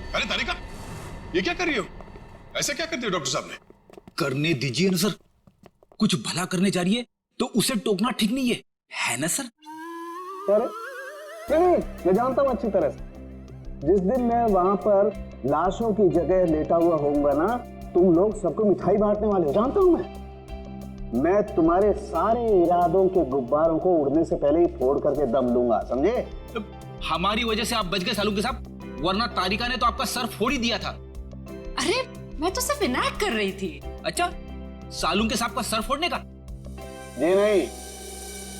अरे तारिका, ये क्या कर रही हो? ऐसे क्या करते हो डॉक्टर साहब ने? करने दीजिए ना सर, कुछ भला करने जा रही है तो उसे टोकना ठीक नहीं है ना सर? नहीं, मैं जानता हूँ अच्छी तरह से। जिस दिन मैं वहां पर लाशों की जगह लेटा हुआ होऊंगा ना, तुम लोग सबको मिठाई बांटने वाले हो, जानता हूं मैं तुम्हारे सारे इरादों के गुब्बारों को उड़ने से पहले ही फोड़ करके दम लूंगा, समझे? हमारी वजह से आप बच गए सालू के साहब, वरना तारिका ने तो आपका सर फोड़ ही दिया था। अरे मैं तो सिर्फ इनायत कर रही थी। अच्छा, सालू के साहब का सर फोड़ने का? जी नहीं,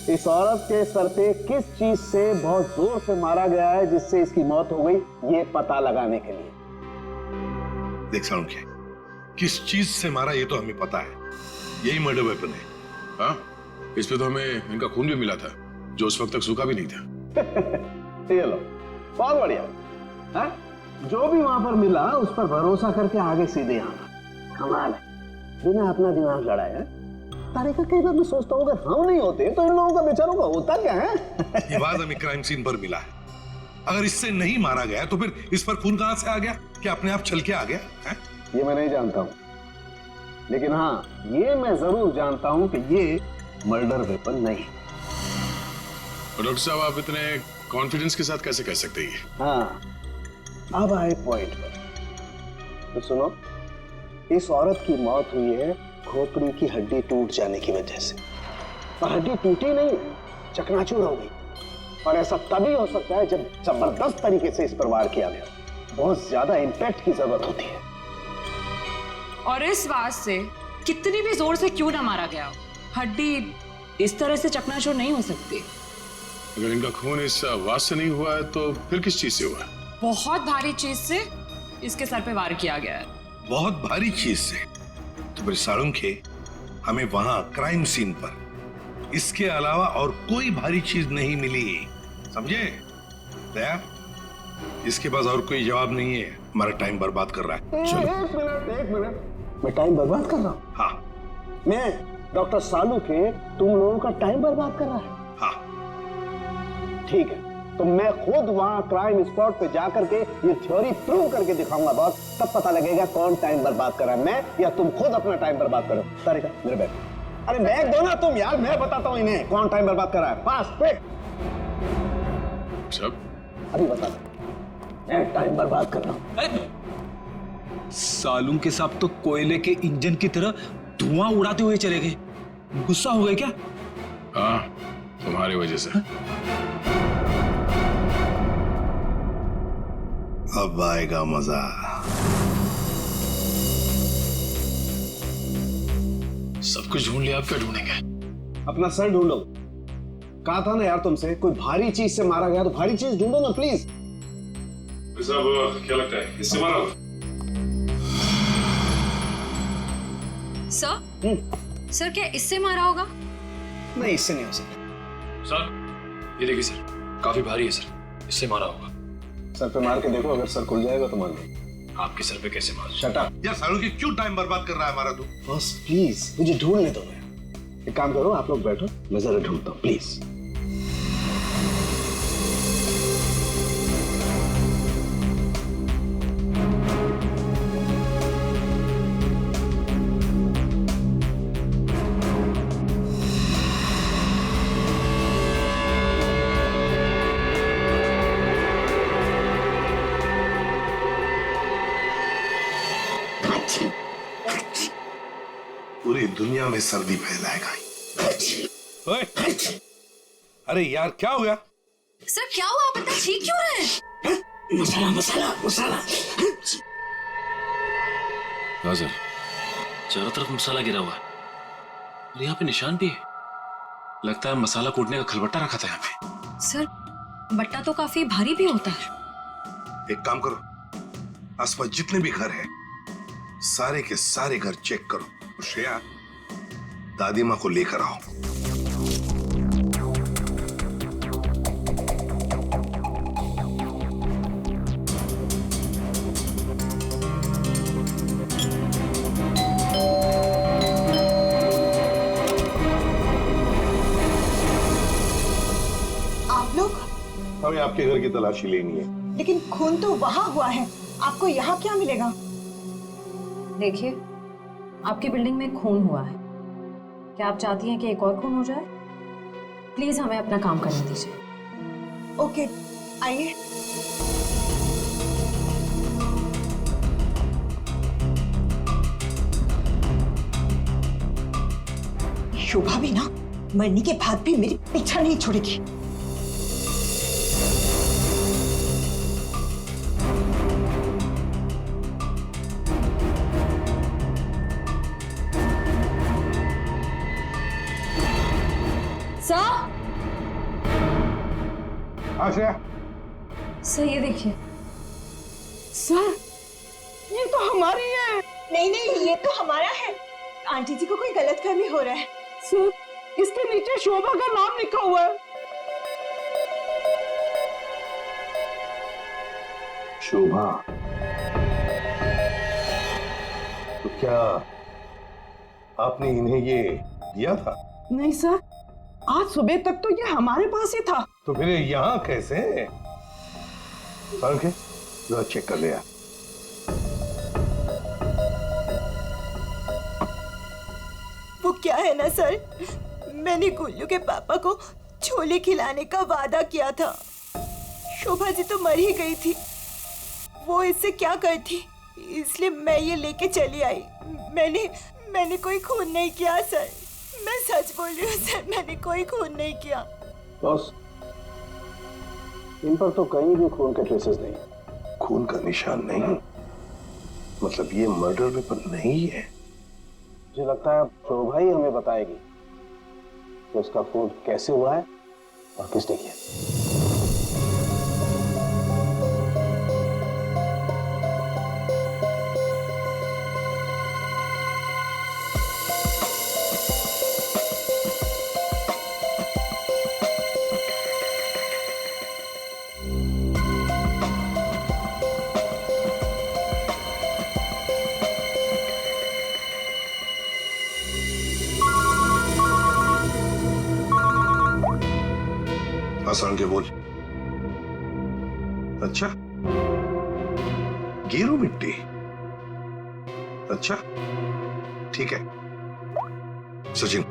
इस औरत के सर पे किस चीज से बहुत जोर से मारा गया है जिससे इसकी मौत हो गई, ये पता लगाने के लिए। देख सालुंखे, किस चीज से मारा ये तो हमें पता है, यही मर्डर वेपन है। हाँ, इस पे तो हमें इनका खून भी मिला था जो उस वक्त तक सूखा भी नहीं था। ये लो, बहुत बढ़िया। हाँ? जो भी वहां पर मिला उस पर भरोसा करके आगे सीधे आना, कमाल है, बिना अपना दिमाग लड़ाए। तारिका, कई बार मैं सोचता हूँ अगर हम नहीं होते तो इन लोगों का बेचारों का होता क्या है? ये बात हमें क्राइम सीन पर मिला है। अगर इससे नहीं मारा गया तो फिर इस पर खून कहां से आ गया? क्या अपने आप छल के आ गया है? ये मैं नहीं जानता हूँ, लेकिन हाँ ये मैं जरूर जानता हूँ कि ये मर्डर वेपन नहीं। डॉक्टर साहब, आप इतने कॉन्फिडेंस के साथ कैसे कह सकते हैं? हाँ, अब आए पॉइंट पर। तो सुनो, इस औरत की मौत हुई है खोपड़ी की हड्डी टूट जाने की वजह से, पर हड्डी टूटी नहीं, चकनाचूर हो गई। और ऐसा तभी हो सकता है जब जबरदस्त तरीके से इस पर वार किया गया, बहुत ज्यादा इंपैक्ट की जरूरत होती है। और इस बात से कितनी भी जोर से क्यों ना मारा गया, हड्डी इस तरह से चकनाचूर नहीं हो सकती। अगर इनका खून इस आवाज से नहीं हुआ है तो फिर किस चीज से हुआ है? बहुत भारी चीज से इसके सर पे वार किया गया है। बहुत भारी चीज से? तो फिर सालुंखे, हमें वहां क्राइम सीन पर इसके अलावा और कोई भारी चीज नहीं मिली, समझे? दया, इसके पास और कोई जवाब नहीं है, हमारा टाइम बर्बाद कर रहा है। चलो। एक मिनट, मैं टाइम बर्बाद कर रहा हूँ? हाँ। मैं डॉक्टर सालुंखे तुम लोगों का टाइम बर्बाद कर रहा है? हाँ। ठीक है, तो मैं खुद वहां क्राइम स्पॉट पे जाकर के ये थ्योरी प्रूव करके दिखाऊंगा बॉस, तब पता लगेगा कौन टाइम बर्बाद कर रहा है, मैं या तुम खुद अपना टाइम बर्बाद करो। तारिका, मेरे बैग। अरे बैग दो ना तुम यार, मैं बताता हूँ इन्हें कौन टाइम बर्बाद कर रहा है। Fast, quick. सब अभी बता दो, मैं टाइम बर्बाद कर रहा हूँ। सालू के साहब तो कोयले के इंजन की तरह धुआं उड़ाते हुए चले गए, गुस्सा हो गए क्या? हाँ, तुम्हारी वजह से। अब आएगा मजा। सब कुछ ढूंढ लिया, अब क्या ढूंढेंगे? अपना सर ढूंढो। कहा था ना यार तुमसे, कोई भारी चीज से मारा गया तो भारी चीज ढूंढो ना प्लीज। साहब, क्या लगता है इससे मारा? सर क्या इससे मारा होगा? नहीं, इससे नहीं हो सकता। सर, ये देखिए सर, काफी भारी है सर, इससे मारा होगा। सर पे मार के देखो, अगर सर खुल जाएगा तो मान लो। आपके सर पे कैसे मार? शट अप यार सालुंखे, क्यों टाइम बर्बाद कर रहा है हमारा तू? बस प्लीज मुझे ढूंढने दो। एक काम करो, आप लोग बैठो, मैं जरा ढूंढता हूँ प्लीज। पूरी दुनिया में सर्दी फैलाएगा। ओए, अरे यार क्या हो गया? सर क्या हुआ, आप इतना चीख क्यों रहे हैं? मसाला मसाला मसाला। हाँ सर, चारों तरफ मसाला गिरा हुआ है और यहाँ पे निशान भी है। लगता है मसाला कूटने का खलबट्टा रखा था यहाँ पे। सर बट्टा तो काफी भारी भी होता है। एक काम करो, आसपास जितने भी घर हैं, सारे के सारे घर चेक करो। श्रेया, दादी माँ को लेकर आओ। आप लोग? हमें आपके घर की तलाशी लेनी है। लेकिन खून तो वहां हुआ है, आपको यहाँ क्या मिलेगा? देखिए, आपकी बिल्डिंग में खून हुआ है। क्या आप चाहती हैं कि एक और खून हो जाए? प्लीज हमें अपना काम करने दीजिए। ओके, आइए। शोभा भी ना मरने के बाद भी मेरी पीछा नहीं छोड़ेगी। सर, आश्रया, सर ये देखिए। सर, ये तो हमारी है। नहीं नहीं, ये तो हमारा है। आंटी जी को कोई गलतफहमी हो रहा है। सर, इसके नीचे शोभा का नाम लिखा हुआ है। शोभा, तो क्या आपने इन्हें ये दिया था? नहीं सर, आज सुबह तक तो ये हमारे पास ही था। तो फिर यहाँ कैसे? के जरा चेक कर लिया। वो क्या है ना सर, मैंने गुल्लू के पापा को छोले खिलाने का वादा किया था। शोभा जी तो मर ही गई थी, वो इससे क्या करती, इसलिए मैं ये लेके चली आई। मैंने कोई खून नहीं किया सर, मैं सच बोल रही हूँ सर, मैंने कोई खून नहीं किया। बॉस, इन पर तो कहीं भी खून के ट्रेसेस नहीं, खून का निशान नहीं, मतलब ये मर्डर वेपन नहीं है। मुझे लगता है शोभा ही हमें बताएगी कि उसका खून कैसे हुआ है और किसने किया। आसान के बोल। अच्छा, गेरू मिट्टी। अच्छा, ठीक है सचिन,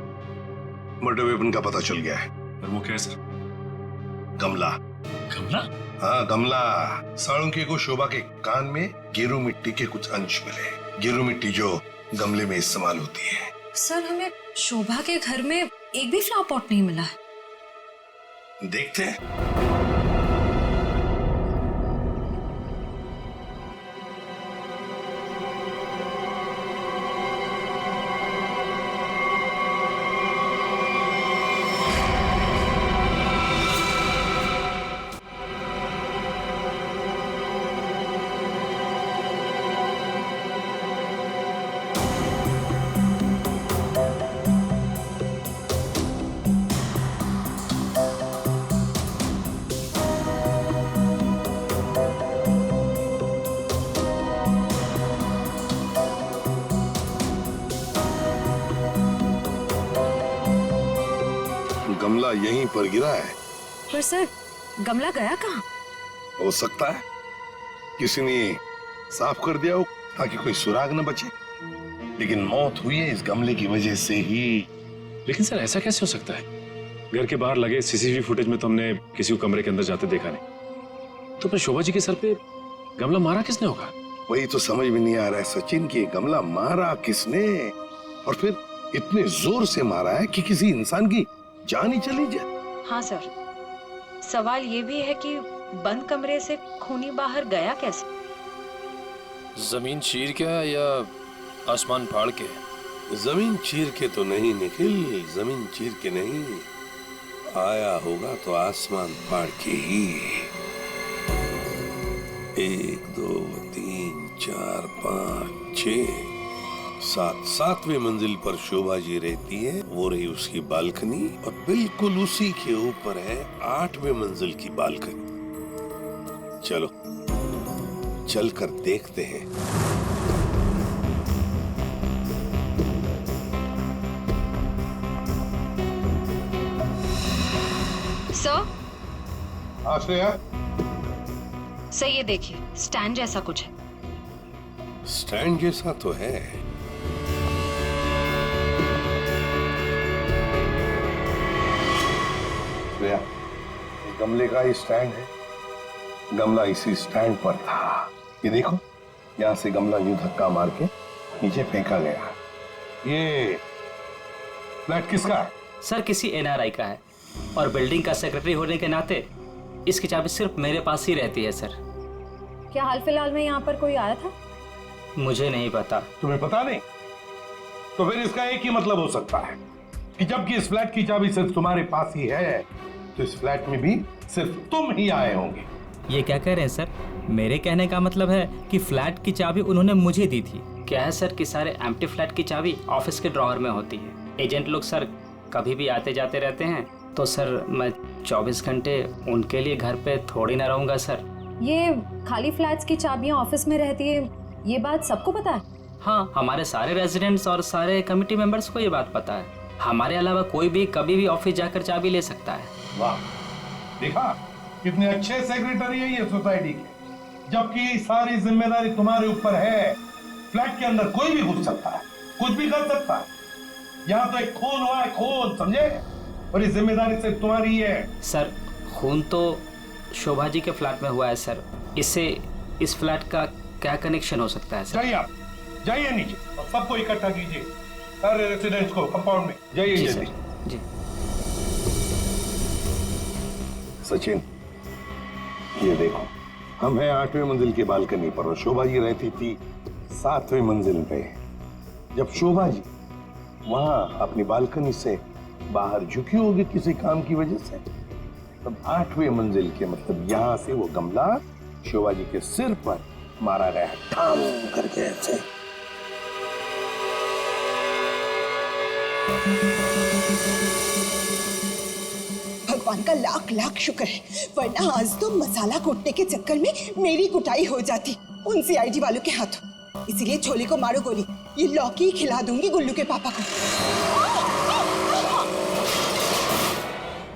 मर्डर वेपन का पता चल गया है। और वो क्या है सर? गमला। गमला? हाँ, गमला। साळुंखे को शोभा के कान में गेरू मिट्टी के कुछ अंश मिले। गेरू मिट्टी जो गमले में इस्तेमाल होती है। सर, हमें शोभा के घर में एक भी फ्लावर पॉट नहीं मिला है। देखते हैं। गमला यहीं पर गिरा है। पर सर, गमला गया कहाँ? हो सकता है किसी ने साफ कर दिया हो ताकि कोई सुराग न बचे, लेकिन मौत हुई है इस गमले की वजह से ही। लेकिन सर ऐसा कैसे हो सकता है? घर के बाहर लगे सीसीटीवी फुटेज में तो हमने किसी को कमरे के अंदर जाते देखा नहीं। तो फिर शोभा जी के सर पे गमला मारा किसने होगा? वही तो समझ में नहीं आ रहा है सचिन कि गमला मारा किसने, और फिर इतने जोर से मारा है कि किसी इंसान की जान ही चली जाए। हाँ सर, सवाल ये भी है कि बंद कमरे से खूनी बाहर गया कैसे? जमीन चीर के या आसमान फाड़ के? जमीन चीर के तो नहीं निखिल, जमीन चीर के नहीं, आया होगा तो आसमान फाड़ के ही। 1 2 3 4 5 6 7 7वें मंजिल पर शोभा जी रहती है, वो रही उसकी बालकनी, और बिल्कुल उसी के ऊपर है 8वें मंजिल की बालकनी। चलो चलकर देखते हैं। सर, आश्रया, सर ये देखिए, स्टैंड जैसा कुछ है। स्टैंड जैसा तो है। भैया, गमले का ही स्टैंड है। गमला इसी स्टैंड पर था। ये देखो, यहां से गमला यूं धक्का मार के नीचे फेंका गया। ये फ्लैट किसका है? सर किसी एनआरआई का है और बिल्डिंग का सेक्रेटरी होने के नाते इसकी चाबी सिर्फ मेरे पास ही रहती है सर। क्या हाल फिलहाल में यहाँ पर कोई आया था? मुझे नहीं पता। तुम्हें पता नहीं? तो फिर इसका एक ही मतलब हो सकता है कि जबकि इस फ्लैट की चाबी सिर्फ तुम्हारे पास ही है, तो इस फ्लैट में भी सिर्फ तुम ही आए होंगे। ये क्या कह रहे हैं सर? मेरे कहने का मतलब है कि फ्लैट की चाबी उन्होंने मुझे दी थी। क्या है सर कि सारे एम्प्टी फ्लैट की चाबी ऑफिस के ड्रॉअर में होती है। एजेंट लोग सर कभी भी आते जाते रहते हैं, तो सर मैं 24 घंटे उनके लिए घर पे थोड़ी ना रहूंगा सर। ये खाली फ्लैट्स की चाबियां ऑफिस में रहती है, ये बात सबको पता है? हाँ, हमारे सारे रेजिडेंट्स और सारे कमिटी मेंबर्स को ये बात पता है। हमारे अलावा कोई भी कभी भी ऑफिस जाकर चाबी ले सकता है। वाह, देखा कितने अच्छे सेक्रेटरी है ये सोसाइटी के। जबकि सारी जिम्मेदारी तुम्हारे ऊपर है। फ्लैट के अंदर कोई भी घुस सकता है, कुछ भी कर सकता है। यहाँ तो एक खून हुआ है, खून, समझे? और ये जिम्मेदारी सिर्फ तुम्हारी है। सर खून तो शोभा जी के फ्लैट में हुआ है सर। इससे इस फ्लैट का क्या कनेक्शन हो सकता है सर? जाइए, आप जाइए नीचे और सबको इकट्ठा कीजिए, सारे रेसिडेंट्स को कंपाउंड में। जाइए जल्दी। जी सचिन, ये देखो, हम हैं 8वें मंजिल की बालकनी पर और शोभा जी रहती थी 7वें मंजिल पे। जब शोभा जी वहां अपनी बालकनी से बाहर झुकी होगी किसी काम की वजह से, तब 8वें मंजिल के मतलब यहां से वो गमला शोभा जी के सिर पर मारा गया, ठाम करके ऐसे। भगवान का लाख लाख शुक्र है, वरना आज तो मसाला कूटने के चक्कर में मेरी कुटाई हो जाती उन सीआईडी वालों के हाथों। इसीलिए छोले को मारो गोली, ये लौकी खिला दूंगी गुल्लू के पापा को।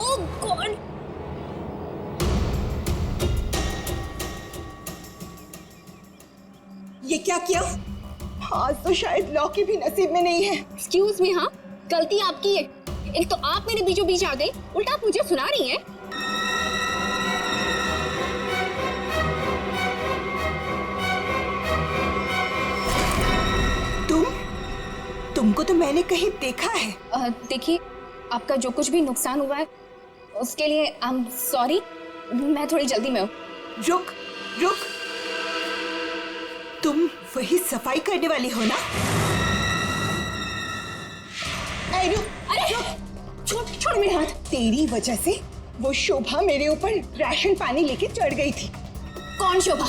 ओह गॉड! ये क्या किया? आज तो शायद लौकी भी नसीब में नहीं है। एक्सक्यूज मी, हाँ गलती आपकी है। एक तो आप मेरे बीचों बीच आ गई, उल्टा आप मुझे सुना रही हैं। तुमको तो मैंने कहीं देखा है। देखिए, आपका जो कुछ भी नुकसान हुआ है उसके लिए आई एम सॉरी। मैं थोड़ी जल्दी में हूँ। रुक रुक, तुम वही सफाई करने वाली हो ना? छोड़ मेरे हाथ। तेरी वजह से वो शोभा मेरे ऊपर राशन पानी लेके चढ़ गई थी। कौन शोभा?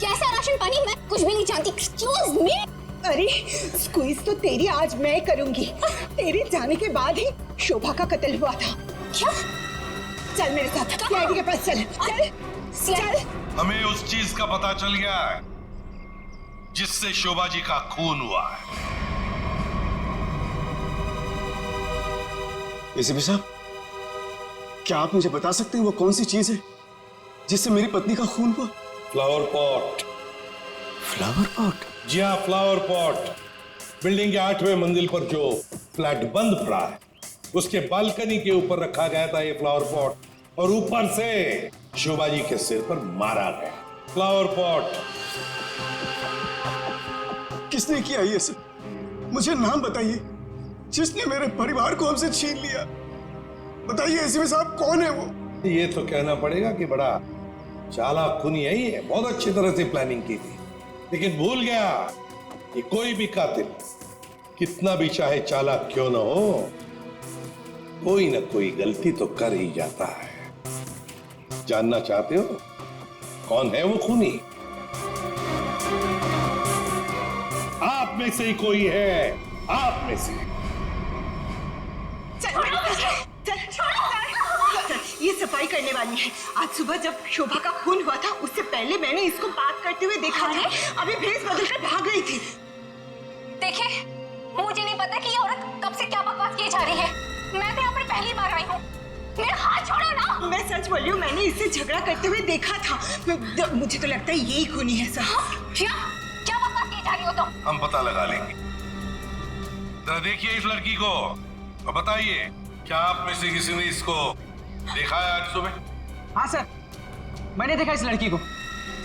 कैसा राशन पानी? मैं कुछ भी नहीं जानती। Excuse me. अरे स्क्वीज तो तेरी आज मैं करूंगी। तेरे जाने के बाद ही शोभा का कत्ल हुआ था। क्या? चल मेरे साथ, सीआईडी के पास चल। चल। हमें उस चीज का पता चल गया है जिससे शोभा जी का खून हुआ है। एसीपी साहब, क्या आप मुझे बता सकते हैं वो कौन सी चीज है जिससे मेरी पत्नी का खून हुआ? Flower pot. Flower pot? जी हाँ, फ्लावर पॉट। बिल्डिंग के 8वें मंजिल पर जो फ्लैट बंद पड़ा है, उसके बालकनी के ऊपर रखा गया था ये फ्लावर पॉट और ऊपर से शोभा जी के सिर पर मारा गया। फ्लावर पॉट किसने किया ये सब? मुझे नाम बताइए जिसने मेरे परिवार को हमसे छीन लिया। बताइए एसीपी साहब, कौन है वो? ये तो कहना पड़ेगा कि बड़ा चालाक खूनी है ये, बहुत अच्छी तरह से प्लानिंग की थी, लेकिन भूल गया कि कोई भी कातिल कितना भी चाहे चालाक क्यों ना हो, कोई ना कोई गलती तो कर ही जाता है। जानना चाहते हो कौन है वो खूनी? आप में से ही कोई है, आप में से। ये सफाई करने वाली है। आज सुबह जब शोभा का खून हुआ था उससे पहले मैंने इसको बात करते हुए देखा था। अभी भेस बदलकर भाग गई थी। देखिए, मुझे नहीं पता कि ये औरत कब से क्या बकवास किए जा रही है। मैं तो यहाँ पर पहली बार आई हूँ। मेरा हाथ छोड़ो ना। मैं सच बोल रही हूँ, मैंने इससे झगड़ा करते हुए देखा था। मुझे तो लगता है यही खूनी है सर। क्या बकवास किए जा हम पता लगा लेंगे। जरा देखिए इस लड़की को और बताइए, क्या आप में से किसी ने इसको देखा है आज सुबह? हाँ सर, मैंने देखा इस लड़की को।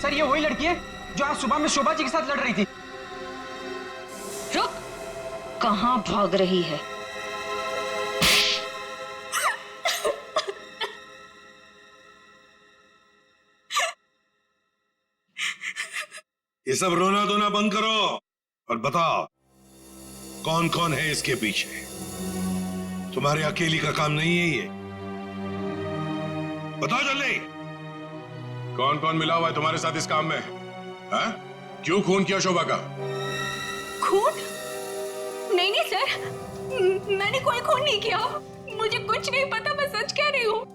सर ये वही लड़की है जो आज सुबह में शोभा जी के साथ लड़ रही थी। रुक, कहाँ भाग रही है? ये सब रोना धोना बंद करो और बताओ कौन कौन है इसके पीछे। तुम्हारे अकेली का काम नहीं है ये, बताओ जल्दी। कौन कौन मिला हुआ है तुम्हारे साथ इस काम में? हा? क्यों खून किया शोभा का? खून? नहीं नहीं सर, मैंने कोई खून नहीं किया। मुझे कुछ नहीं पता, मैं सच कह रही हूँ।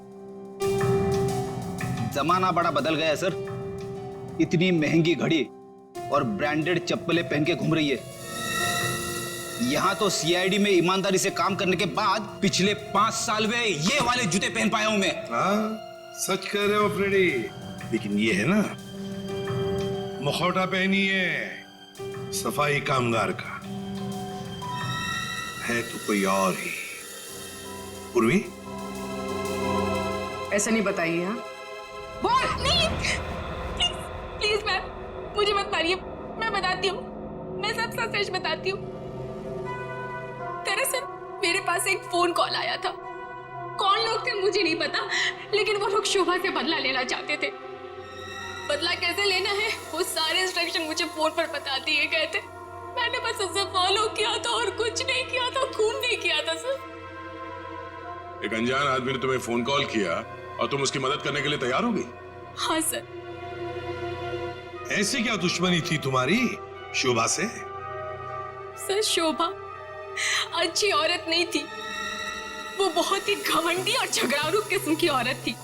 जमाना बड़ा बदल गया है सर। इतनी महंगी घड़ी और ब्रांडेड चप्पलें पहन के घूम रही है। यहाँ तो सीआईडी में ईमानदारी से काम करने के बाद पिछले 5 साल में ये वाले जूते पहन पाया हूं मैं। हाँ, सच कह रहे हो फ्रेडी। लेकिन ये है ना, मुखौटा पहनी है सफाई कामगार का, है तो कोई और ही। उर्वी, ऐसा नहीं बताइए। हाँ बोल नहीं, प्लीज प्लीज मैम, मुझे मत मारिए। मैं बताती हूँ, मैं सब सच बताती हूँ। दरअसल मेरे पास एक फोन कॉल आया था। कौन लोग थे मुझे नहीं पता, लेकिन वो लोग शोभा से बदला लेना चाहते थे। बदला कैसे लेना है वो सारे इंस्ट्रक्शन मुझे फोन पर बता दिए गए थे। मैंने बस उसे फॉलो किया था और कुछ नहीं किया था, खून नहीं किया था सर। एक अनजान आदमी ने तुम्हें फोन कॉल किया और तुम उसकी मदद करने के लिए तैयार हो गई? हाँ सर। ऐसी क्या दुश्मनी थी तुम्हारी शोभा से? सर शोभा अच्छी औरत नहीं थी, वो बहुत ही घमंडी और झगड़ालू किस्म की औरत थी।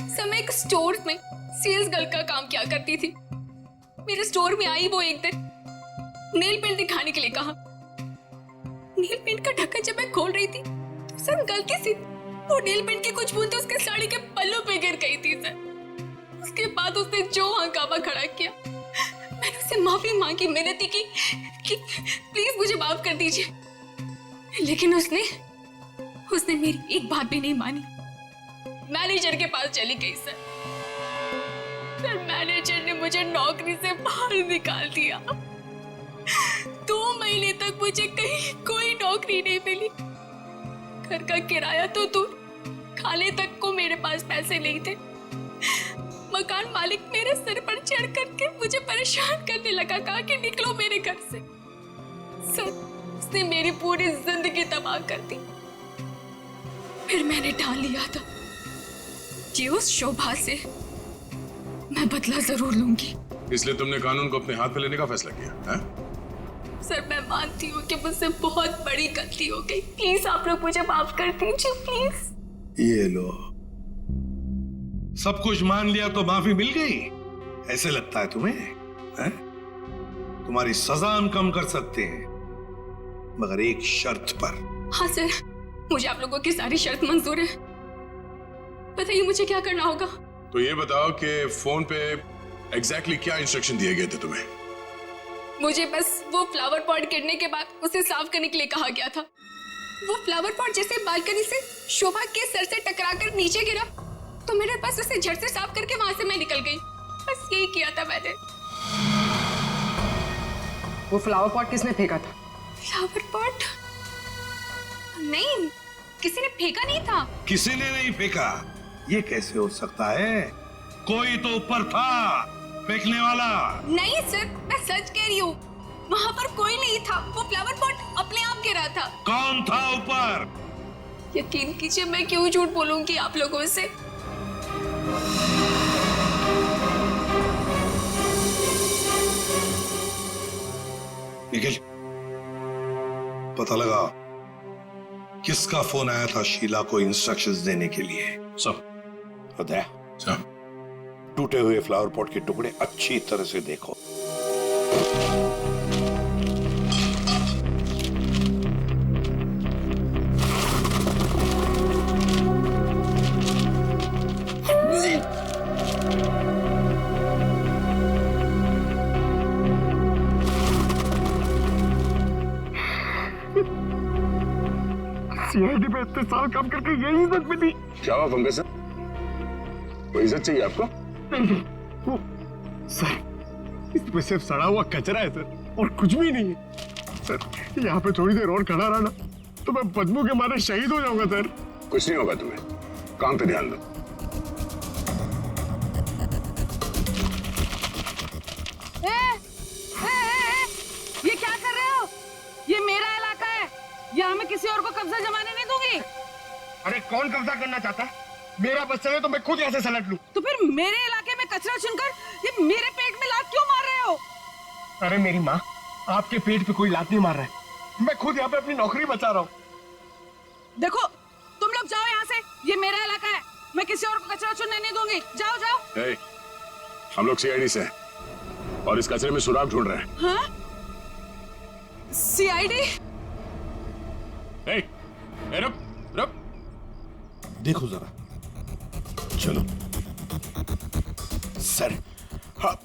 सर मैं एक स्टोर में सेल्स गर्ल का काम किया करती थी। मेरे स्टोर में आई वो एक दिन, नेल पेंट दिखाने के लिए कहा। नेल पेंट का ढक्कन जब मैं खोल रही थी तो सर गलती से वो नेल पेंट की कुछ बूंदें उसके साड़ी के पल्लू पे गिर गई थी सर। उसके बाद उसने जो हंगामा खड़ा किया, मैंने उससे माफी मांगी, मिन्नती की कि प्लीज मुझे माफ कर दीजिए, लेकिन उसने मेरी एक बात भी नहीं मानी। मैनेजर के पास चली गई सर। मैनेजर ने मुझे नौकरी से बाहर निकाल दिया। 2 महीने तक मुझे कहीं कोई नौकरी नहीं मिली। घर का किराया तो दूर, खाने तक को मेरे पास पैसे नहीं थे। मकान मालिक मेरे सिर पर चढ़ करके मुझे परेशान करने लगा, कहा कि निकलो मेरे घर से। सर उसने मेरी पूरी जिंदगी तबाह कर दी। फिर मैंने ठान लिया था कि उस शोभा से मैं बदला जरूर लूंगी। इसलिए तुमने कानून को अपने हाथ में लेने का फैसला किया है? सर मैं मानती हूँ कि मुझसे बहुत बड़ी गलती हो गई। प्लीज आप लोग मुझे माफ कर दीजिए प्लीज। ये लो, सब कुछ मान लिया तो माफी मिल गई, ऐसे लगता है तुम्हें? है? तुम्हारी सजा हम कम कर सकते हैं, मगर एक शर्त पर। हाँ सर, मुझे आप लोगों की सारी शर्त मंजूर है। बताइए मुझे क्या करना होगा? तो ये बताओ कि फोन पे एग्जैक्टली क्या इंस्ट्रक्शन दिए गए थे तुम्हें? मुझे बस वो फ्लावर पॉट गिरने के बाद उसे साफ करने के लिए कहा गया था। वो फ्लावर पॉट जैसे बालकनी से शोभा के सर से टकराकर नीचे गिरा तो मेरे पास उसे झट से साफ करके वहां से मैं निकल गई। बस यही किया था मैंने। वो फ्लावर पॉट किसने फेंका था? Flower pot? नहीं, किसी ने फेंका नहीं था। किसी ने नहीं फेंका? ये कैसे हो सकता है? कोई तो ऊपर था फेंकने वाला। नहीं सर, मैं सच कह रही हूँ, वहाँ पर कोई नहीं था। वो फ्लावर पॉट अपने आप गिरा था। कौन था ऊपर? यकीन कीजिए, मैं क्यों झूठ बोलूंगी आप लोगों से। निखिल, पता लगा किसका फोन आया था शीला को इंस्ट्रक्शंस देने के लिए? सब बताया सब। टूटे हुए फ्लावर पॉट के टुकड़े अच्छी तरह से देखो। सीआईडी पे इतने साल काम करके यही इज्जत मिली। क्या हुआ पंकज सर, कोई इज्जत चाहिए आपको? नहीं, वो सर इसमें सिर्फ सड़ा हुआ कचरा है सर, और कुछ भी नहीं है सर। यहाँ पे थोड़ी देर और खड़ा रहा ना तो मैं बदबू के मारे शहीद हो जाऊंगा सर। कुछ नहीं होगा तुम्हें, काम पे ध्यान दो। ये क्या कर रहे हो? ये मेरा इलाका है, यहाँ मैं किसी और को कब्जा जमाने नहीं दूंगी। अरे कौन कब्जा करना चाहता है? मेरा बस चले तो मैं खुद यहाँ से सलट लूं। तो फिर मेरे इलाके में कचरा चुनकर ये मेरे पेट में लात क्यों मार रहे हो? अरे मेरी माँ, आपके पेट पे कोई लात नहीं मार रहा है, मैं खुद यहाँ पे अपनी नौकरी बचा रहा हूँ। देखो तुम लोग जाओ यहाँ से, ये मेरा इलाका है, मैं किसी और को कचरा चुनने नहीं दूंगी। जाओ जाओ। हम लोग सीआईडी से हैं और इस कचरे में सुराग ढूंढ रहे हैं। हाँ? सीआईडी? रुक रुक, देखो जरा, चलो। सर, हाँ,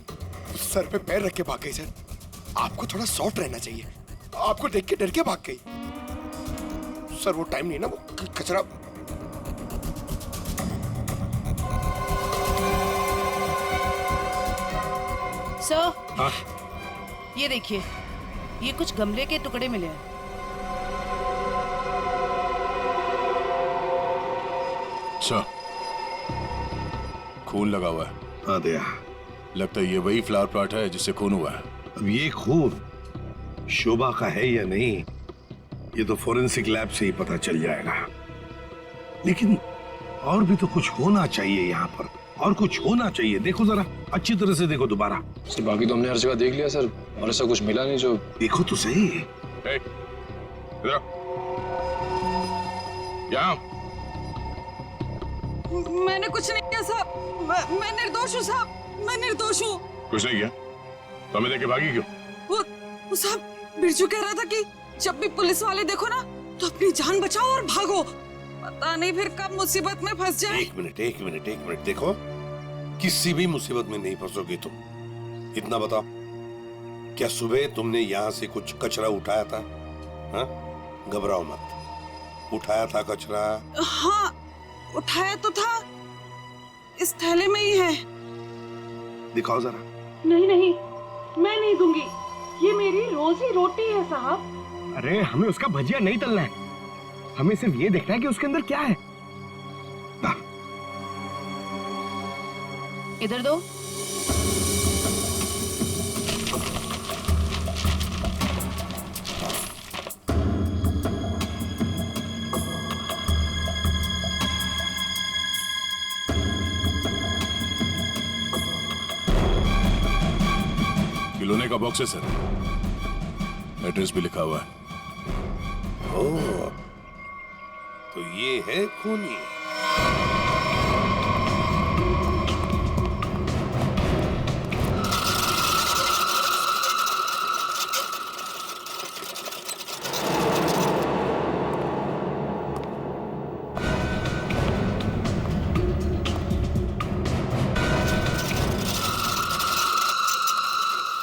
सर पे पैर रख के भाग गई सर। आपको थोड़ा सॉफ्ट रहना चाहिए, आपको देख के डर के भाग गई सर। वो टाइम नहीं ना, वो कचरा। सर, हाँ? ये देखिए, ये कुछ गमले के टुकड़े मिले हैं। अच्छा, खून लगा हुआ है। हाँ दया, लगता है ये वही फ्लावर प्लॉट है जिससे खून हुआ है। अब ये खून शोभा का है या नहीं, ये तो फोरेंसिक लैब से ही पता चल जाएगा। लेकिन और भी तो कुछ होना चाहिए यहाँ पर, और कुछ होना चाहिए। देखो जरा, अच्छी तरह से देखो दोबारा। सर बाकी तो हमने हर जगह देख लिया सर, और ऐसा कुछ मिला नहीं। जो देखो तो सही। मैंने कुछ नहीं किया साहब, मैं निर्दोष हूँ साहब, मैं निर्दोष हूँ। कुछ नहीं किया तो हमें देखे भागी क्यों? वो साहब बिरजू कह रहा था कि जब भी पुलिस वाले देखो ना तो अपनी जान बचाओ और भागो, पता नहीं फिर कब मुसीबत में फंस जाए। एक मिनट देखो, किसी भी मुसीबत में नहीं फंसोगे तुम। इतना बताओ, क्या सुबह तुमने यहाँ से कुछ कचरा उठाया था? हाँ? घबराओ मत, उठाया था कचरा? हाँ उठाया तो था, इस थैले में ही है। दिखाओ जरा। नहीं नहीं, मैं नहीं दूंगी, ये मेरी रोजी रोटी है साहब। अरे हमें उसका भजिया नहीं तलना है, हमें सिर्फ ये देखना है कि उसके अंदर क्या है। इधर दो। खिलौने का बॉक्स है सर, एड्रेस भी लिखा हुआ है। ओह, तो ये है खूनी।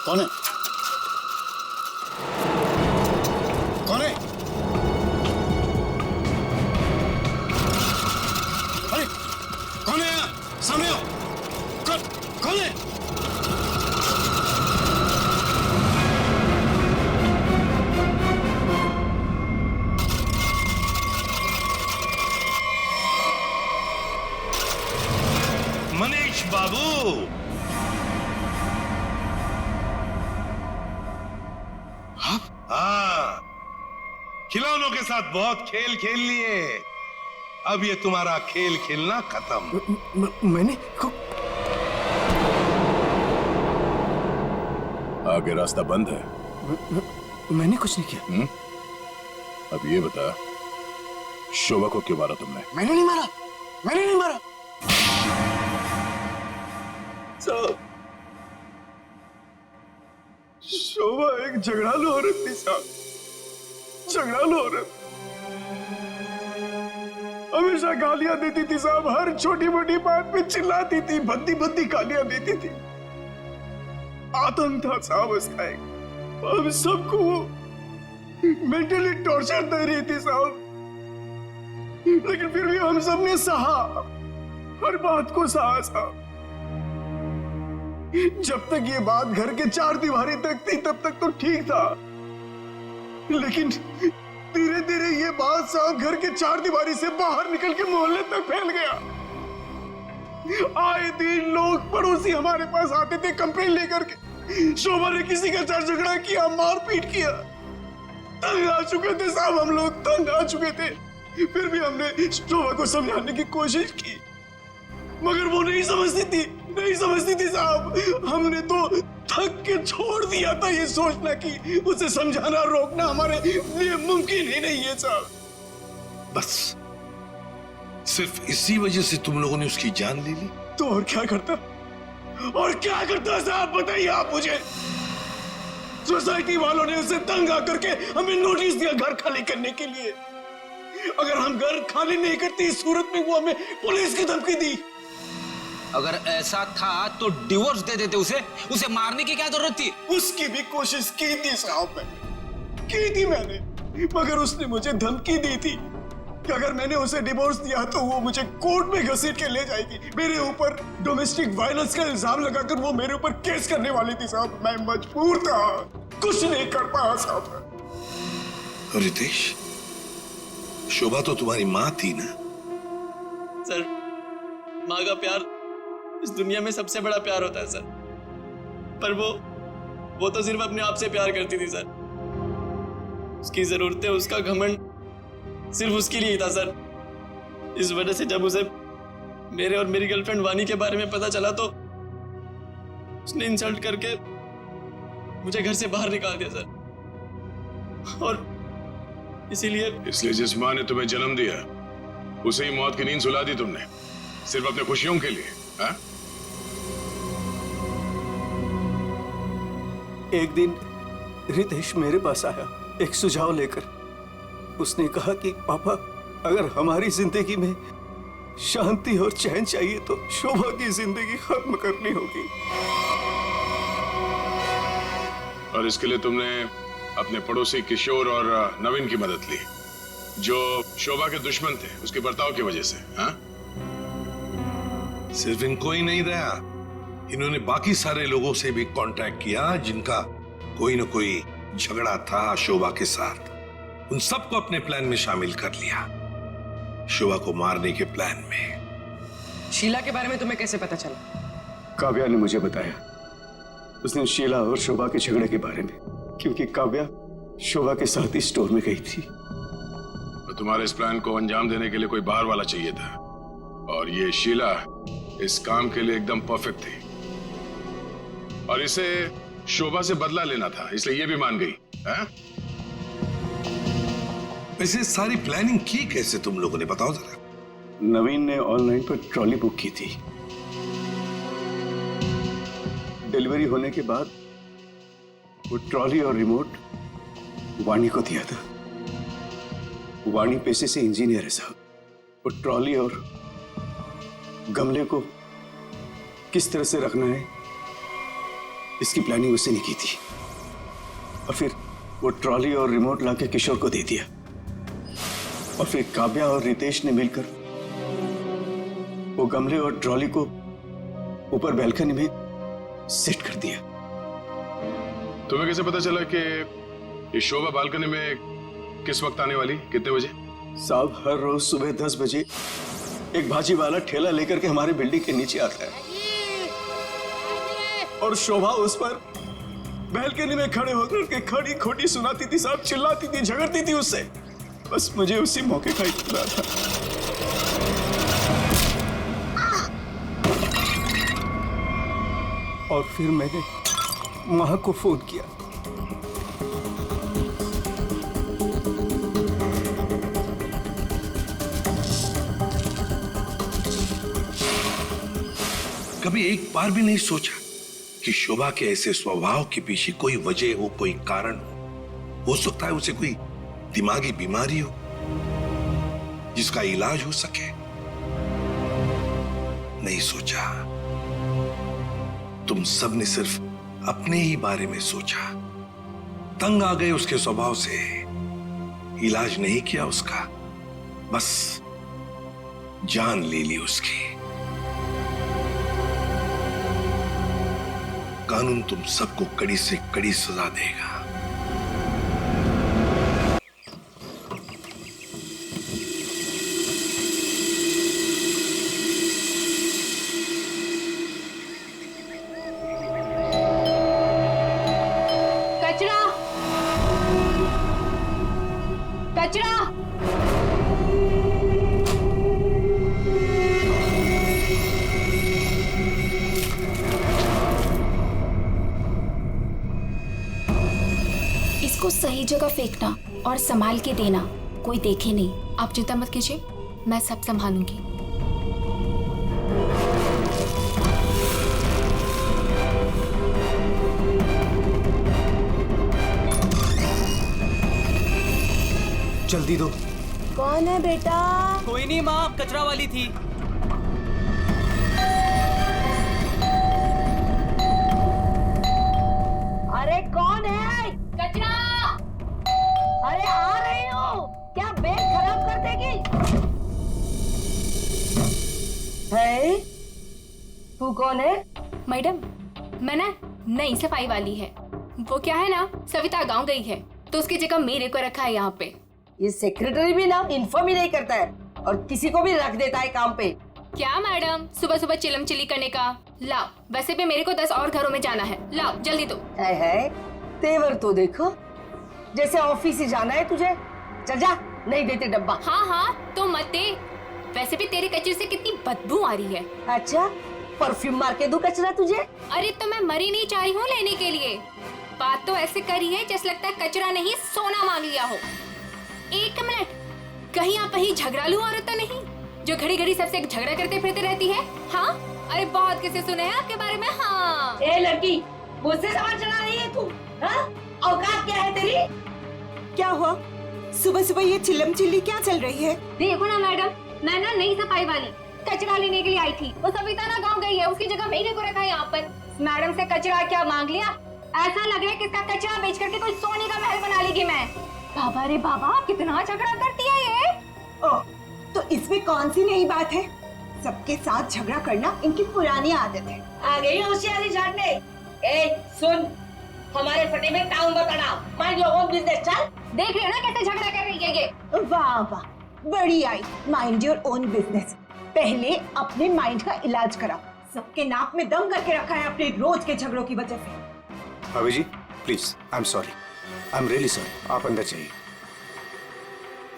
कौन है? कौन है? अरे कौन है यहाँ? सामने आओ। कौन है? मनीष बाबू, हाँ, खिलौनों के साथ बहुत खेल खेल लिए, अब ये तुम्हारा खेल खेलना खत्म। मैंने आगे रास्ता बंद है। मैंने कुछ नहीं किया। अब ये बता, शोभा को क्यों मारा तुमने? मैंने नहीं मारा, मैंने नहीं मारा। शोभा एक झगड़ालू औरत थी साहब, झगड़ालू औरत। हमेशा गालियां देती थी साहब, हर छोटी मोटी बात पे चिल्लाती थी, भद्दी भद्दी गालियां देती थी। आतंक था साहब उसका एक। हम सबको वो मेंटली टॉर्चर दे रही थी साहब। लेकिन फिर भी हम सब ने सहा, हर बात को सहा साहब। जब तक ये बात घर के चार दीवारी तक थी तब तक तो ठीक था, लेकिन धीरे धीरे ये बात साहब घर के चार दीवारी से बाहर निकल के मोहल्ले तक फैल गया। आए दिन लोग पड़ोसी हमारे पास आते थे कंप्लेन लेकर के, शोभा ने किसी का झगड़ा किया, मारपीट किया। तंग आ चुके थे साहब, हम लोग तंग आ चुके थे। फिर भी हमने शोभा को समझाने की कोशिश की, मगर वो नहीं समझती थी साहब। हमने तो थक के छोड़ दिया था ये सोचना कि उसे समझाना रोकना हमारे लिए मुमकिन ही नहीं है साहब। बस सिर्फ इसी वजह से तुम लोगों ने उसकी जान ले ली? तो और क्या करता साहब, बताइए आप मुझे। सोसाइटी वालों ने उसे तंग आकर के हमें नोटिस दिया घर खाली करने के लिए। अगर हम घर खाली नहीं करते इस सूरत में वो हमें पुलिस की धमकी दी। अगर ऐसा था तो डिवोर्स दे देते उसे मारने की क्या जरूरत थी? उसकी भी कोशिश की थी साहब, मैंने, मगर उसने मुझे धमकी दी थी कि अगर मैंने उसे डिवोर्स दिया तो वो मुझे कोर्ट में घसीट के ले जाएगी। मेरे ऊपर डोमेस्टिक वायलेंस का इल्जाम लगाकर वो मेरे ऊपर केस करने वाली थी साहब। मैं मजबूर था, कुछ नहीं कर पाया साहब। रितेश, शोभा तो तुम्हारी माँ थी ना? सर, माँ का प्यार इस दुनिया में सबसे बड़ा प्यार होता है सर, पर वो तो सिर्फ अपने आप से प्यार करती थी सर। उसकी जरूरतें, उसका घमंड सिर्फ उसके लिए ही था सर। इस वजह से जब उसे मेरे और मेरी गर्लफ्रेंड वानी के बारे में पता चला तो उसने इंसल्ट करके मुझे घर से बाहर निकाल दिया सर। और इसलिए जिस माँ ने तुम्हें जन्म दिया उसे ही मौत की नींद सुला दी तुमने, सिर्फ अपने खुशियों के लिए, हाँ? एक दिन रितेश मेरे पास आया एक सुझाव लेकर। उसने कहा कि पापा, अगर हमारी जिंदगी में शांति और चैन चाहिए तो शोभा की जिंदगी खत्म करनी होगी। और इसके लिए तुमने अपने पड़ोसी किशोर और नवीन की मदद ली, जो शोभा के दुश्मन थे उसके बर्ताव की वजह से, हाँ? सिर्फ इनको ही नहीं दया, इन्होंने बाकी सारे लोगों से भी कांटेक्ट किया जिनका कोई न कोई झगड़ा था शोभा के साथ। उन सबको अपने प्लान में शामिल कर लिया, शोभा को मारने के प्लान में। शीला के बारे में तुम्हें कैसे पता चला? काव्या ने मुझे बताया उस दिन शीला और शोभा के झगड़े के बारे में, क्योंकि काव्या शोभा के साथ ही स्टोर में गई थी। तो तुम्हारे इस प्लान को अंजाम देने के लिए कोई बाहर वाला चाहिए था, और ये शीला इस काम के लिए एकदम परफेक्ट थी। और इसे शोभा से बदला लेना था, इसलिए ये भी मान गई, है? वैसे सारी प्लानिंग की कैसे तुम लोगों ने, बताओ जरा। नवीन ने ऑनलाइन पर ट्रॉली बुक की थी। डिलीवरी होने के बाद वो ट्रॉली और रिमोट वाणी को दिया था। वाणी पेशे से इंजीनियर है साहब। वो ट्रॉली और गमले को किस तरह से रखना है इसकी प्लानिंग उसने नहीं की थी। और फिर वो ट्रॉली और रिमोट लाके किशोर को दे दिया। और फिर काव्या और रितेश ने मिलकर वो गमले और ट्रॉली को ऊपर बैल्कनी में सेट कर दिया। तुम्हें कैसे पता चला कि ये शोभा बालकनी में किस वक्त आने वाली, कितने बजे? साहब, हर रोज सुबह 10 बजे एक भाजी वाला ठेला लेकर के हमारे बिल्डिंग के नीचे आता है, और शोभा उस पर बैल्कनी में खड़े होकर के खड़ी खोटी सुनाती थी साहब, चिल्लाती थी, झगड़ती थी उससे। बस मुझे उसी मौके का इंतजार था। और फिर मैंने मां को फोन किया। कभी एक बार भी नहीं सोचा कि शोभा के ऐसे स्वभाव के पीछे कोई वजह हो, कोई कारण हो सकता है उसे कोई दिमागी बीमारी हो जिसका इलाज हो सके? नहीं सोचा। तुम सब ने सिर्फ अपने ही बारे में सोचा, तंग आ गए उसके स्वभाव से, इलाज नहीं किया उसका, बस जान ले ली उसकी। कानून तुम सबको कड़ी से कड़ी सजा देगा। इसको सही जगह फेंकना और संभाल के देना, कोई देखे नहीं। आप चिंता मत कीजिए, मैं सब संभालूंगी। जल्दी दो। कौन है बेटा? कोई नहीं माँ, कचरा वाली थी। अरे कौन है? कचरा। अरे आ रही हूँ, क्या बैग खराब कर देगी? है? तू कौन है? मैडम, मैं ना नई सफाई वाली है। वो क्या है ना, सविता गांव गई है तो उसकी जगह मेरे को रखा है यहाँ पे। ये सेक्रेटरी भी ना इन्फॉर्म ही नहीं करता है और किसी को भी रख देता है काम पे। क्या मैडम, सुबह सुबह चिलम चिली करने का। लाओ, वैसे भी मेरे को 10 और घरों में जाना है। लाओ जल्दी दो। है तेवर तो देखो, जैसे ऑफिस ही जाना है तुझे। चल जा, नहीं देते डब्बा। हाँ हाँ तो मत दे। वैसे भी तेरे कचरे से कितनी बदबू आ रही है। अच्छा, परफ्यूम मार के दूं कचरा तुझे? अरे तो मैं मरी नहीं चाह रही हूँ लेने के लिए। बात तो ऐसे करी है जैसे लगता है कचरा नहीं सोना मांग लिया हो। एक मिनट, कहीं आप वही झगड़ालू औरत तो नहीं जो घड़ी घड़ी सबसे झगड़ा करते फिरते रहती है? हाँ, अरे बहुत किसे सुने हैं आपके बारे में। हाँ ए लड़की, मुझसे सवाल चला रही है तू? हाँ? औकात क्या है तेरी? क्या हुआ? सुबह सुबह ये चिल्लम चिल्ली क्या चल रही है? देखो ना मैडम, मैं ना नई सफाई वाली कचरा लेने के लिए आई थी। वो सविता ना गाँव गई है, उसकी जगह मेरे को रखा है यहाँ पर। मैडम से कचरा क्या मांग लिया? ऐसा लग रहा है कि इसका कचरा बेच करके कोई सोने का महल बना लेगी मैं। बाबा रे बाबा, कितना झगड़ा करती है ये। ओह, तो इसमें कौन सी नई बात है? सबके साथ झगड़ा करना इनकी पुरानी आदत है। आ गई होशियारी झाड़ने। ए सुन, हमारे फटे में टाउन बताना। Mind your own business. चल, देख रहे हो ना कैसे झगड़ा कर रही है ये। वाह वाह, बड़ी आई। Mind your own business. पहले अपने माइंड का इलाज करा। सबके नाक में दम करके रखा है अपने रोज के झगड़ों की वजह से। भाभी जी please, I am sorry, I am really sorry. आप अंदर जाइए।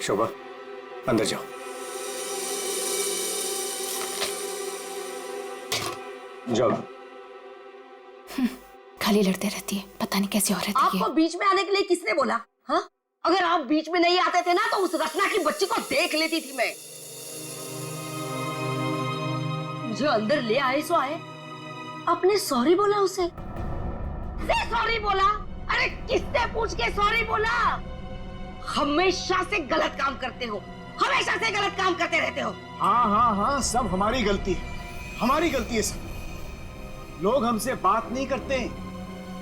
शोभा, अंदर जाओ। जाओ। खाली लड़ते रहती है, पता नहीं कैसी औरत है ये। आपको बीच में आने के लिए किसने बोला? हाँ, अगर आप बीच में नहीं आते थे ना तो उस रत्ना की बच्ची को देख लेती थी मैं। मुझे अंदर ले आए सो आए। आपने सॉरी बोला उसे? सॉरी बोला? अरे किससे पूछ के सॉरी बोला? हमेशा से गलत काम करते हो, हमेशा से गलत काम करते रहते हो। हाँ हाँ हाँ, सब हमारी गलती है, हमारी गलती है सब। लोग हमसे बात नहीं करते,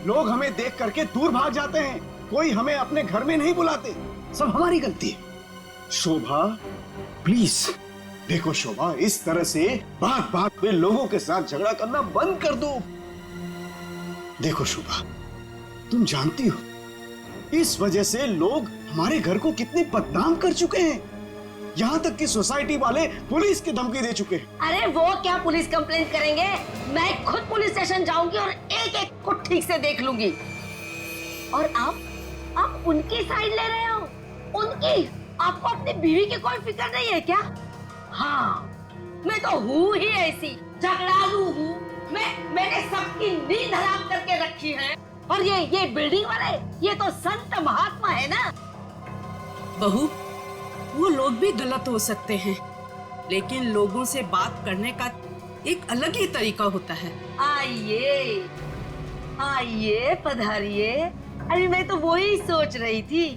लोग हमें देख करके दूर भाग जाते हैं, कोई हमें अपने घर में नहीं बुलाते, सब हमारी गलती है। शोभा प्लीज देखो, शोभा इस तरह से बात बात में लोगों के साथ झगड़ा करना बंद कर दो। देखो शोभा, तुम जानती हो इस वजह से लोग हमारे घर को कितने बदनाम कर चुके हैं। यहाँ तक कि सोसाइटी वाले पुलिस की धमकी दे चुके हैं। अरे वो क्या पुलिस कंप्लेंट करेंगे, मैं खुद पुलिस स्टेशन जाऊंगी और एक एक को ठीक से देख लूंगी। और आप उनकी साइड ले रहे हो? उनकी? आपको अपनी बीवी की कोई फिक्र नहीं है क्या? हाँ, मैं तो हूँ ही ऐसी, झगड़ालू हूँ। मैंने सबकी नींद हराम करके रखी है। और ये बिल्डिंग वाले, ये तो संत महात्मा है ना। बहू, वो लोग भी गलत हो सकते हैं, लेकिन लोगों से बात करने का एक अलग ही तरीका होता है। आइए आइए, पधारिए। अरे मैं तो वही सोच रही थी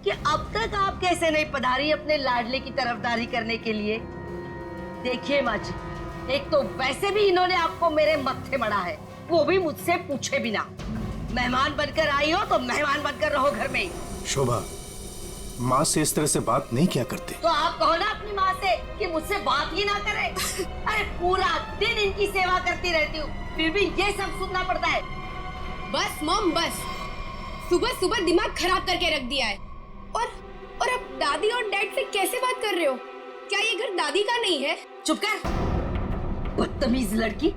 कि अब तक आप कैसे नहीं पधारी अपने लाडले की तरफदारी करने के लिए। देखिए माँ जी, एक तो वैसे भी इन्होंने आपको मेरे मत्थे मड़ा है, वो भी मुझसे पूछे बिना। मेहमान बनकर आई हो तो मेहमान बनकर रहो घर में। शोभा, माँ से इस तरह से बात नहीं किया करते। तो आप कहो ना अपनी माँ से कि मुझसे बात ही ना करे। अरे पूरा दिन इनकी सेवा करती रहती हूँ, फिर भी ये सब सुनना पड़ता है। बस मॉम बस, सुबह सुबह दिमाग खराब करके रख दिया है। और अब दादी और डैड से कैसे बात कर रहे हो? क्या ये घर दादी का नहीं है? चुप कर, बदतमीज लड़की।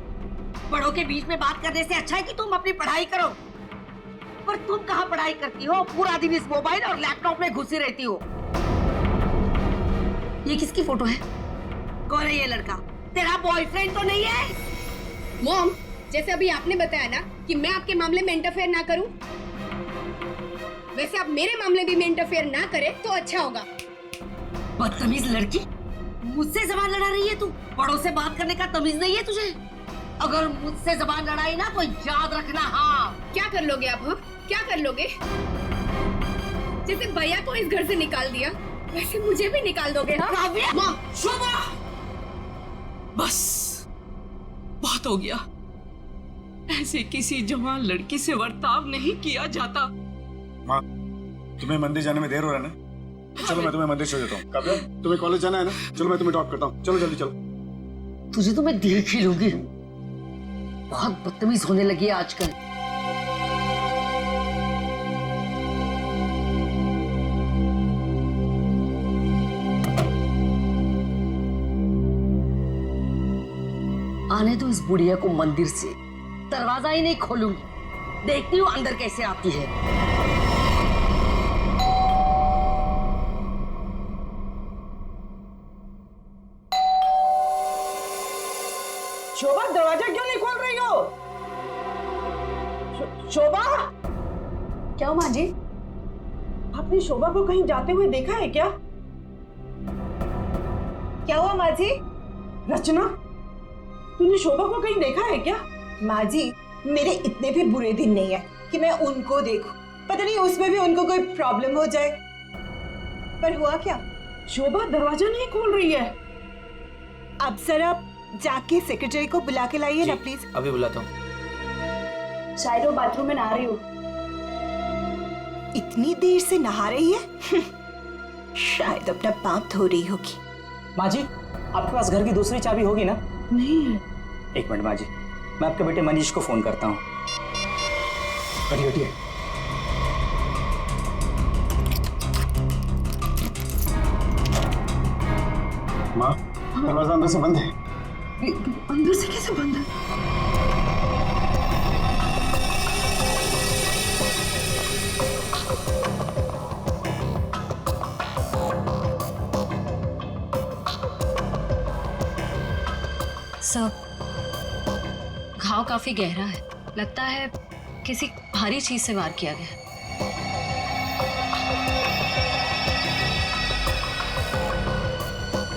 बड़ों के बीच में बात करने से अच्छा है कि तुम अपनी पढ़ाई करो। पर तुम कहाँ पढ़ाई करती हो? पूरा दिन इस मोबाइल और लैपटॉप में घुसी रहती हो। ये किसकी फोटो है? कौन है ये लड़का? तेरा बॉयफ्रेंड तो नहीं है? मॉम, जैसे अभी आपने बताया ना कि मैं आपके मामले में इंटरफेयर ना करूं, वैसे आप मेरे मामले भी में इंटरफेयर ना करें तो अच्छा होगा। बदतमीज लड़की, मुझसे जबान लड़ा रही है तू? बड़ों से बात करने का तमीज नहीं है तुझे? अगर मुझसे जबान लड़ाई ना तो याद रखना। हाँ, क्या कर लोगे आप? क्या कर लोगे? जैसे भैया को इस घर से निकाल दिया, वैसे मुझे भी निकाल दोगे? हाँ? माँ, शोभा, बस बहुत हो गया। ऐसे किसी जवान लड़की से बर्ताव नहीं किया जाता। माँ, तुम्हें मंदिर जाने में देर हो रहा है ना? चलो मैं तुम्हें मंदिर छोड़ देता हूँ। काव्या, तुम्हें कॉलेज जाना है ना? चलो मैं तुम्हें ड्रॉप करता हूँ। चलो जल्दी चलो। तुझे तो मैं देख ही लूंगी। बहुत बदतमीज होने लगी है आजकल। आने दो इस बुढ़िया को मंदिर से, दरवाजा ही नहीं खोलूंगी। देखती हूँ अंदर कैसे आती है। शोभा, दरवाजा क्यों नहीं खोल रही हो? शोभा, क्या माँ जी? आपने शोभा को कहीं जाते हुए देखा है क्या? क्या हुआ माँ जी? रचना, तूने शोभा को कहीं देखा है क्या? माँ जी, मेरे इतने भी बुरे दिन नहीं है कि मैं उनको देखूं। पता नहीं उसमें भी उनको कोई प्रॉब्लम हो जाए। पर हुआ क्या? शोभा दरवाजा नहीं खोल रही है। अब जरा जाके सेक्रेटरी को बुला के लाइए ना प्लीज। अभी बुलाता हूँ। शायद वो बाथरूम में नहा रही हो। इतनी देर से नहा रही है? शायद अपना पाप धो रही होगी। माँ जी, आपके पास घर की दूसरी चाबी होगी ना? नहीं है। एक मिनट माँ जी, मैं आपके बेटे मनीष को फोन करता हूँ। हटिए। माँ, दरवाजा अंदर से बंद है। अंदर से कैसे बंद है? सब घाव काफी गहरा है, लगता है किसी भारी चीज से वार किया गया।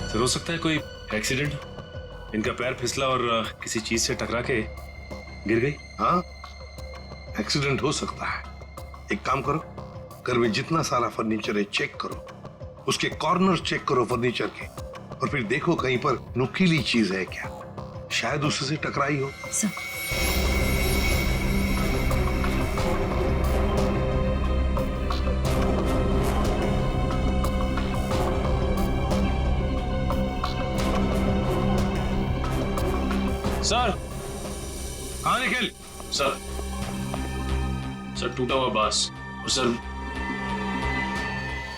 सर, हो सकता है कोई एक्सीडेंट। इनका पैर फिसला और किसी चीज से टकरा के गिर गई। हाँ, एक्सीडेंट हो सकता है। एक काम करो, घर में जितना सारा फर्नीचर है चेक करो, उसके कॉर्नर चेक करो फर्नीचर के, और फिर देखो कहीं पर नुकीली चीज है क्या, शायद उससे टकराई हो। सर, कहाँ निकल? सर, टूटा हुआ बांस और सर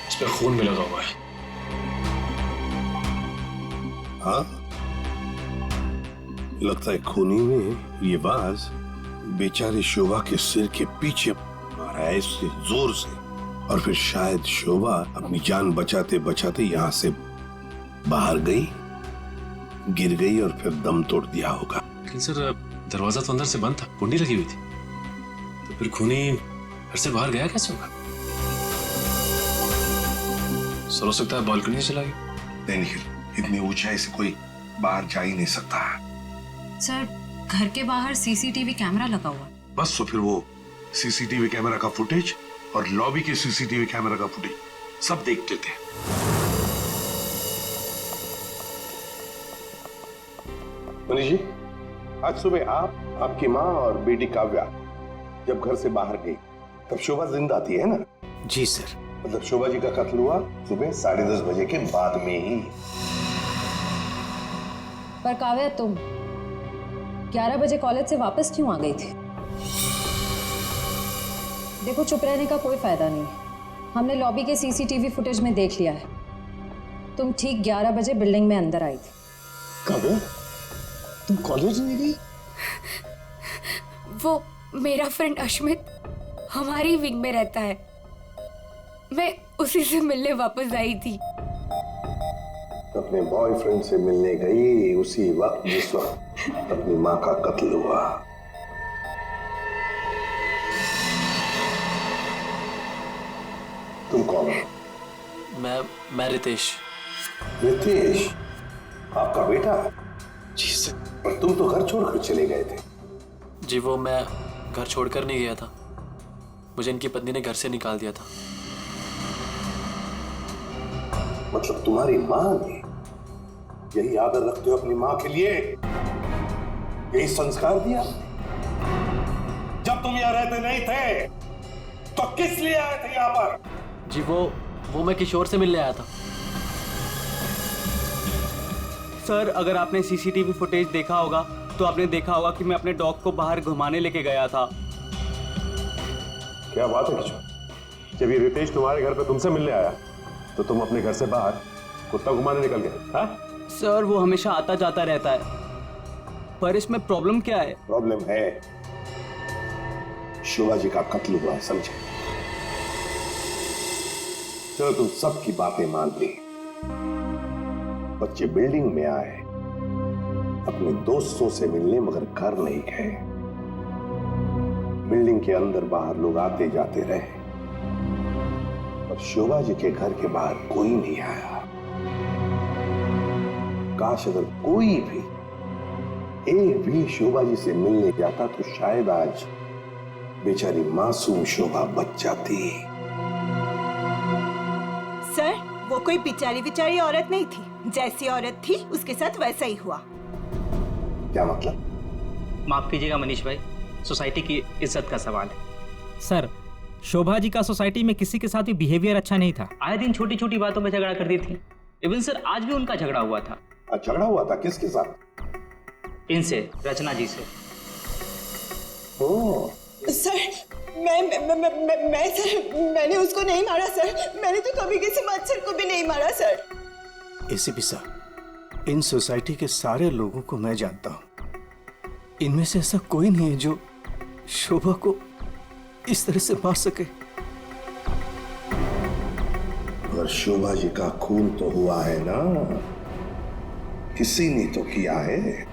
इस पे खून भी लगा हुआ है। हाँ, लगता है खूनी में ये बाज बेचारे शोभा के सिर के पीछे मारा है इससे जोर से, और फिर शायद शोभा अपनी जान बचाते बचाते यहाँ से बाहर गई, गिर गई और फिर दम तोड़ दिया होगा। लेकिन सर, दरवाजा तो अंदर से बंद था, कुंडी लगी हुई थी, तो फिर खूनी घर से बाहर गया कैसे होगा? सर, हो सकता है बालकनी से चला गया। नहीं निखिल, इतनी ऊंचाई से कोई बाहर जा ही नहीं सकता है। सर, घर के बाहर सीसीटीवी कैमरा लगा हुआ। बस तो फिर वो सीसीटीवी कैमरा का फुटेज और लॉबी के सीसीटीवी कैमरा का फुटेज सब देख लेते हैं। मनीष जी, आज सुबह आप, आपकी माँ और बेटी काव्या जब घर से बाहर गई तब शोभा जिंदा थी, है ना? जी सर, मतलब शोभा जी का कत्ल हुआ सुबह 10:30 बजे के बाद में ही। पर काव्या, तुम 11 बजे कॉलेज से वापस क्यों आ गई थी? देखो, चुप रहने का कोई फायदा नहीं है। हमने लॉबी के सीसीटीवी फुटेज में देख लिया है, तुम ठीक 11 बजे बिल्डिंग में अंदर आई थी। काव्या, तुम कॉलेज नहीं गई? वो मेरा फ्रेंड अश्मित हमारी विंग में रहता है, मैं उसी से मिलने वापस आई थी। अपने बॉयफ्रेंड से मिलने गई उसी वक्त जिस वक्त अपनी माँ का कत्ल हुआ। तुम कौन हो? मैं रितेश। रितेश, आपका बेटा? जी सर। पर तुम तो घर छोड़कर चले गए थे। जी वो मैं घर छोड़कर नहीं गया था, मुझे इनकी पत्नी ने घर से निकाल दिया था। मतलब तुम्हारी माँ ने? यही आदर रखते हो अपनी माँ के लिए? यही संस्कार दिया? जब तुम यहाँ रहते नहीं थे तो किस लिए आए थे यहाँ पर? जी वो मैं किशोर से मिलने आया था। सर, अगर आपने सीसीटीवी फुटेज देखा होगा तो आपने देखा होगा कि मैं अपने डॉग को बाहर घुमाने लेके गया था। क्या बात है किशोर, जब ये रितेश तुम्हारे घर पे तुमसे मिलने आया तो तुम अपने घर से बाहर कुत्ता घुमाने निकल गए? हाँ सर, वो हमेशा आता जाता रहता है, पर इसमें प्रॉब्लम क्या है? प्रॉब्लम है शोभा जी का कत्ल हुआ है, समझे? चलो तुम सबकी बातें मान ली, बच्चे बिल्डिंग में आए अपने दोस्तों से मिलने, मगर घर नहीं गए। बिल्डिंग के अंदर बाहर लोग आते जाते रहे, और शोभा जी के घर के बाहर कोई नहीं आया। काश अगर कोई भी, एक भी शोभा जी से मिलने जाता तो शायद आज बेचारी मासूम शोभा बच जाती। सर, वो कोई बिचारी औरत नहीं थी, जैसी औरत थी उसके साथ वैसा ही हुआ। क्या मतलब? माफ कीजिएगा मनीष भाई, सोसाइटी की इज्जत का सवाल है। सर, शोभा जी का सोसाइटी में किसी के साथ भी बिहेवियर अच्छा नहीं था, आए दिन छोटी छोटी बातों में झगड़ा करती थी। इवन सर, आज भी उनका झगड़ा हुआ था। झगड़ा हुआ था? किसके साथ? इनसे, रचना जी से। ओह सर, मैंने उसको नहीं मारा सर, मैंने तो कभी किसी मच्छर को भी नहीं मारा सर। एसीपी साहब, इन सोसाइटी के सारे लोगों को मैं जानता हूं, इनमें से ऐसा कोई नहीं है जो शोभा को इस तरह से मार सके। अगर शोभा जी का खून तो हुआ है ना, किसी ने तो किया है।